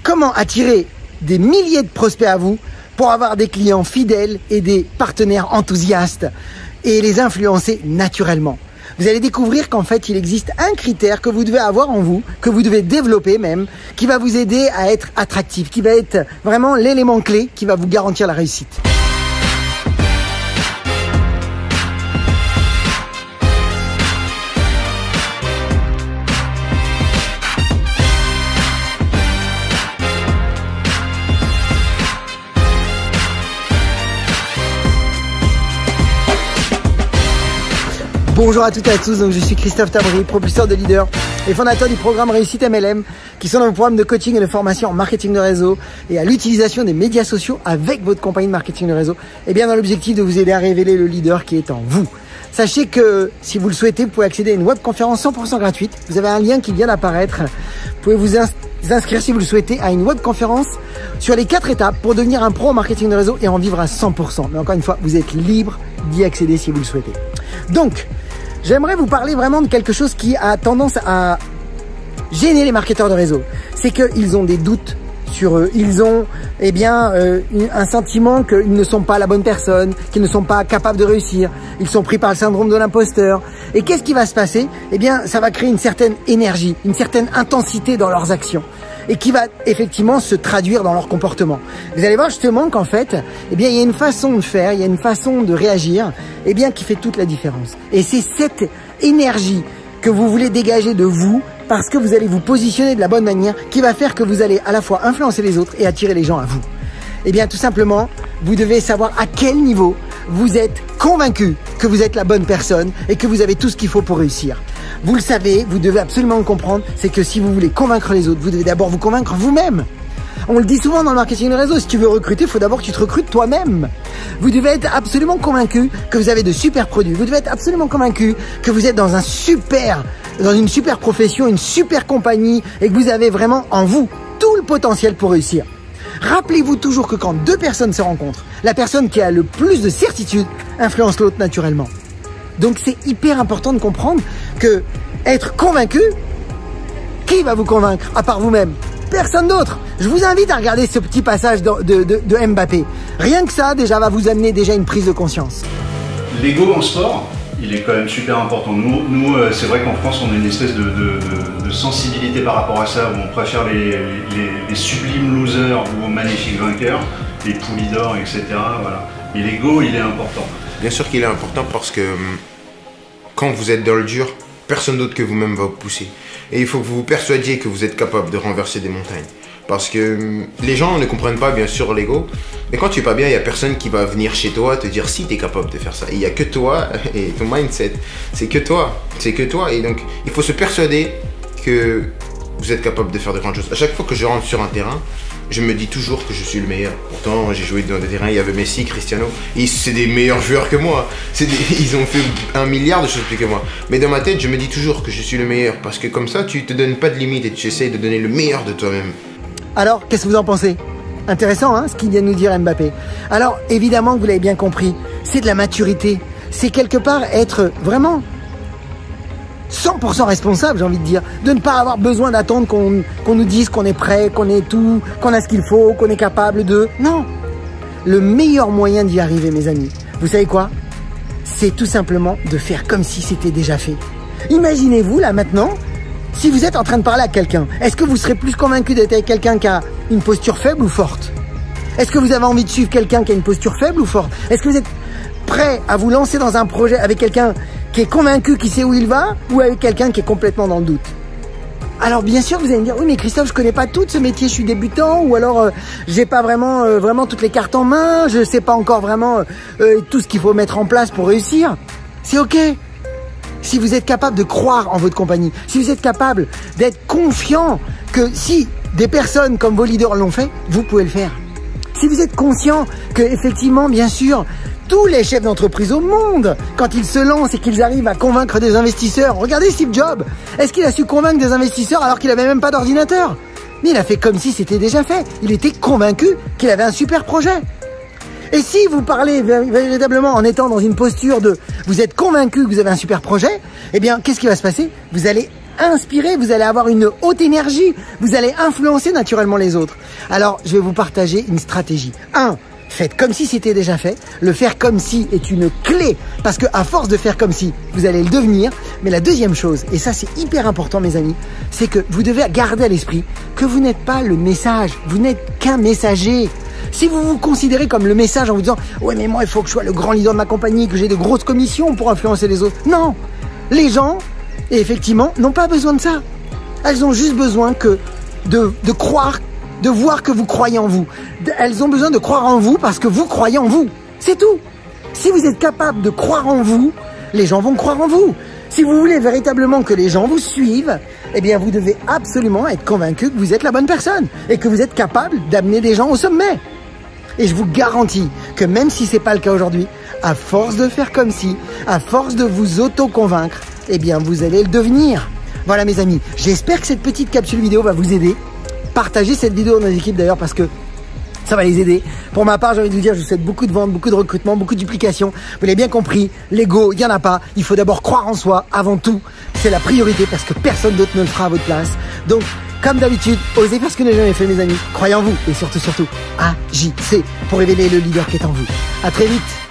comment attirer des milliers de prospects à vous pour avoir des clients fidèles et des partenaires enthousiastes et les influencer naturellement. Vous allez découvrir qu'en fait, il existe un critère que vous devez avoir en vous, que vous devez développer même, qui va vous aider à être attractif, qui va être vraiment l'élément clé qui va vous garantir la réussite. Bonjour à toutes et à tous, donc je suis Christophe Tabry, propulseur de leader et fondateur du programme Réussite MLM, qui sont dans le programme de coaching et de formation en marketing de réseau et à l'utilisation des médias sociaux avec votre compagnie de marketing de réseau, et bien dans l'objectif de vous aider à révéler le leader qui est en vous. Sachez que si vous le souhaitez, vous pouvez accéder à une webconférence 100% gratuite. Vous avez un lien qui vient d'apparaître. Vous pouvez vous inscrire si vous le souhaitez à une webconférence sur les 4 étapes pour devenir un pro en marketing de réseau et en vivre à 100%. Mais encore une fois, vous êtes libre d'y accéder si vous le souhaitez. Donc, j'aimerais vous parler vraiment de quelque chose qui a tendance à gêner les marketeurs de réseau. C'est qu'ils ont des doutes sur eux. Ils ont un sentiment qu'ils ne sont pas la bonne personne, qu'ils ne sont pas capables de réussir. Ils sont pris par le syndrome de l'imposteur. Et qu'est-ce qui va se passer? Eh bien, ça va créer une certaine énergie, une certaine intensité dans leurs actions et qui va effectivement se traduire dans leur comportement. Vous allez voir justement qu'en fait, eh bien, il y a une façon de faire, il y a une façon de réagir, eh bien, qui fait toute la différence. Et c'est cette énergie que vous voulez dégager de vous parce que vous allez vous positionner de la bonne manière qui va faire que vous allez à la fois influencer les autres et attirer les gens à vous. Eh bien, tout simplement, vous devez savoir à quel niveau vous êtes convaincu que vous êtes la bonne personne et que vous avez tout ce qu'il faut pour réussir. Vous le savez, vous devez absolument le comprendre, c'est que si vous voulez convaincre les autres, vous devez d'abord vous convaincre vous-même. On le dit souvent dans le marketing de réseau, si tu veux recruter, il faut d'abord que tu te recrutes toi-même. Vous devez être absolument convaincu que vous avez de super produits. Vous devez être absolument convaincu que vous êtes dans une super profession, une super compagnie et que vous avez vraiment en vous tout le potentiel pour réussir. Rappelez-vous toujours que quand deux personnes se rencontrent, la personne qui a le plus de certitude influence l'autre naturellement. Donc c'est hyper important de comprendre que être convaincu, qui va vous convaincre à part vous-même? Personne d'autre. Je vous invite à regarder ce petit passage de Mbappé. Rien que ça, déjà, va vous amener déjà une prise de conscience. L'ego en sport, il est quand même super important. Nous c'est vrai qu'en France, on a une espèce de sensibilité par rapport à ça, où on préfère les sublimes losers ou magnifiques vainqueurs, les poulies d'or, etc. Voilà. Et l'ego, il est important. Bien sûr qu'il est important parce que quand vous êtes dans le dur, personne d'autre que vous-même va vous pousser. Et il faut que vous vous persuadiez que vous êtes capable de renverser des montagnes. Parce que les gens ne comprennent pas bien sûr l'ego. Mais quand tu es pas bien, il n'y a personne qui va venir chez toi te dire si tu es capable de faire ça. Il n'y a que toi et ton mindset. C'est que toi. C'est que toi. Et donc, il faut se persuader que vous êtes capable de faire de grandes choses. À chaque fois que je rentre sur un terrain, je me dis toujours que je suis le meilleur. Pourtant, j'ai joué dans des terrains, il y avait Messi, Cristiano. Et c'est des meilleurs joueurs que moi. Ils ont fait 1 milliard de choses plus que moi. Mais dans ma tête, je me dis toujours que je suis le meilleur. Parce que comme ça, tu te donnes pas de limite et tu essayes de donner le meilleur de toi-même. Alors, qu'est-ce que vous en pensez? Intéressant, hein, ce qu'il vient de nous dire Mbappé. Alors, évidemment, vous l'avez bien compris, c'est de la maturité. C'est quelque part être vraiment 100% responsable, j'ai envie de dire, de ne pas avoir besoin d'attendre qu'on nous dise qu'on est prêt, qu'on est tout, qu'on a ce qu'il faut, qu'on est capable de... Non. Le meilleur moyen d'y arriver, mes amis, vous savez quoi? C'est tout simplement de faire comme si c'était déjà fait. Imaginez-vous, là, maintenant, si vous êtes en train de parler à quelqu'un, est-ce que vous serez plus convaincu d'être avec quelqu'un qui a une posture faible ou forte? Est-ce que vous avez envie de suivre quelqu'un qui a une posture faible ou forte? Est-ce que vous êtes prêt à vous lancer dans un projet avec quelqu'un qui est convaincu, qui sait où il va, ou avec quelqu'un qui est complètement dans le doute? Alors bien sûr, vous allez me dire, oui mais Christophe, je connais pas tout ce métier, je suis débutant, ou alors j'ai pas vraiment toutes les cartes en main, je sais pas encore vraiment tout ce qu'il faut mettre en place pour réussir. C'est ok. Si vous êtes capable de croire en votre compagnie, si vous êtes capable d'être confiant que si des personnes comme vos leaders l'ont fait, vous pouvez le faire. Si vous êtes conscient que effectivement, bien sûr, tous les chefs d'entreprise au monde, quand ils se lancent et qu'ils arrivent à convaincre des investisseurs, regardez Steve Jobs, est-ce qu'il a su convaincre des investisseurs alors qu'il n'avait même pas d'ordinateur? Mais il a fait comme si c'était déjà fait. Il était convaincu qu'il avait un super projet. Et si vous parlez véritablement en étant dans une posture de vous êtes convaincu que vous avez un super projet, eh bien, qu'est-ce qui va se passer? Vous allez inspirer, vous allez avoir une haute énergie, vous allez influencer naturellement les autres. Alors, je vais vous partager une stratégie. 1. Faites comme si c'était déjà fait. Le faire comme si est une clé parce que à force de faire comme si, vous allez le devenir. Mais la deuxième chose, et ça c'est hyper important mes amis, c'est que vous devez garder à l'esprit que vous n'êtes pas le message, vous n'êtes qu'un messager. Si vous vous considérez comme le message en vous disant « Ouais mais moi il faut que je sois le grand leader de ma compagnie, que j'ai de grosses commissions pour influencer les autres ». Non, les gens, et effectivement, n'ont pas besoin de ça. Elles ont juste besoin que de croire, de voir que vous croyez en vous. Elles ont besoin de croire en vous parce que vous croyez en vous. C'est tout. Si vous êtes capable de croire en vous, les gens vont croire en vous. Si vous voulez véritablement que les gens vous suivent, eh bien vous devez absolument être convaincu que vous êtes la bonne personne et que vous êtes capable d'amener des gens au sommet. Et je vous garantis que même si c'est pas le cas aujourd'hui, à force de faire comme si, à force de vous auto-convaincre, eh bien vous allez le devenir. Voilà mes amis, j'espère que cette petite capsule vidéo va vous aider. Partagez cette vidéo dans nos équipes d'ailleurs parce que ça va les aider. Pour ma part, j'ai envie de vous dire, je vous souhaite beaucoup de ventes, beaucoup de recrutement, beaucoup de duplication. Vous l'avez bien compris, l'ego, il n'y en a pas. Il faut d'abord croire en soi avant tout. C'est la priorité parce que personne d'autre ne le fera à votre place. Donc, comme d'habitude, osez faire ce que vous n'avez jamais fait mes amis. Croyez en vous et surtout, agissez pour révéler le leader qui est en vous. À très vite.